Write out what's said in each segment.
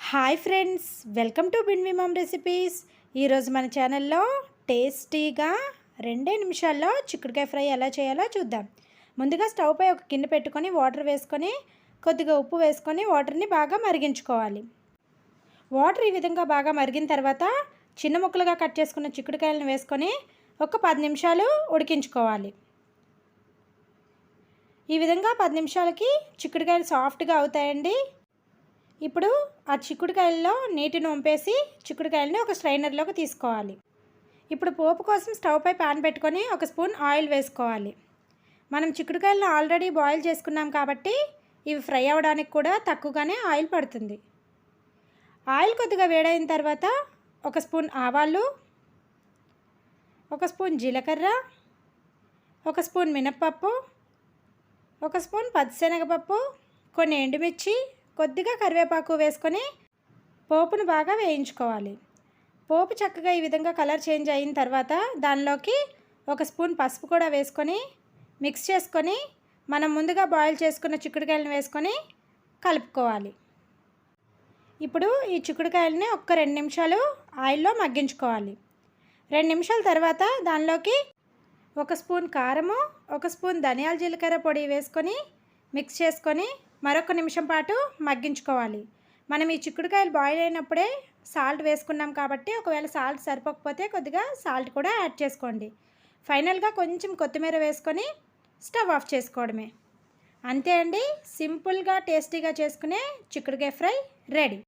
Hi friends, welcome to బిన్వి mom recipes. ఈరోజు మన ఛానల్లో టేస్టీగా 2 నిమిషాల్లో చిక్కుడుకాయ ఫ్రై ఎలా చేయాలో చూద్దాం. ముందుగా స్టవ్ పై ఒక గిన్నె పెట్టుకొని వాటర్ వేసుకొని కొద్దిగా ఉప్పు వేసుకొని వాటర్ని బాగా మరిగించుకోవాలి. వాటర్ ఈ విధంగా బాగా మరిగిన తర్వాత చిన్న ముక్కలుగా కట్ చేసుకున్న చిక్కుడుకాయలను వేసుకొని ఒక 10 నిమిషాలు ఉడికించుకోవాలి. ఈ విధంగా 10 నిమిషాలకి చిక్కుడుకాయలు సాఫ్ట్గా అవుతాయండి. ఇప్పుడు ఆ చిక్కుడుకాయల్లో నీటిని వంపేసి చిక్కుడుకాయలని ఒక స్ట్రైనర్లోకి తీసుకోవాలి. ఇప్పుడు పోపు కోసం స్టవ్ పై ప్యాన్ పెట్టుకొని ఒక స్పూన్ ఆయిల్ వేసుకోవాలి. మనం చిక్కుడుకాయలను ఆల్రెడీ బాయిల్ చేసుకున్నాం కాబట్టి ఇవి ఫ్రై అవ్వడానికి కూడా తక్కువగానే ఆయిల్ పడుతుంది. ఆయిల్ కొద్దిగా వేడైన తర్వాత ఒక స్పూన్ ఆవాలు, ఒక స్పూన్ జీలకర్ర, ఒక స్పూన్ మినప్పప్పు, ఒక స్పూన్ పచ్చిశనగపప్పు, కొన్ని ఎండుమిర్చి, కొద్దిగా కరివేపాకు వేసుకొని పోపును బాగా వేయించుకోవాలి. పోపు చక్కగా ఈ విధంగా కలర్ చేంజ్ అయిన తర్వాత దానిలోకి ఒక స్పూన్ పసుపు కూడా వేసుకొని మిక్స్ చేసుకొని మనం ముందుగా బాయిల్ చేసుకున్న చిక్కుడుకాయలను వేసుకొని కలుపుకోవాలి. ఇప్పుడు ఈ చిక్కుడుకాయలని ఒక 2 నిమిషాలు ఆయిల్లో మగ్గించుకోవాలి. 2 నిమిషాల తర్వాత దానిలోకి ఒక స్పూన్ కారము, ఒక స్పూన్ ధనియాల జీలకర్ర పొడి వేసుకొని మిక్స్ చేసుకొని మరొక నిమిషం పాటు మగ్గించుకోవాలి. మనం ఈ చిక్కుడుకాయలు బాయిల్ అయినప్పుడే సాల్ట్ వేసుకున్నాం కాబట్టి ఒకవేళ సాల్ట్ సరిపోకపోతే కొద్దిగా సాల్ట్ కూడా యాడ్ చేసుకోండి. ఫైనల్గా కొంచెం కొత్తిమీర వేసుకొని స్టవ్ ఆఫ్ చేసుకోవడమే. అంతే అండి, సింపుల్గా టేస్టీగా చేసుకునే చిక్కుడుకాయ ఫ్రై రెడీ.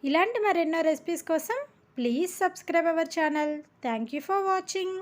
ఇలాంటి మరెన్నో రెసిపీస్ కోసం please subscribe our channel. Thank you for watching.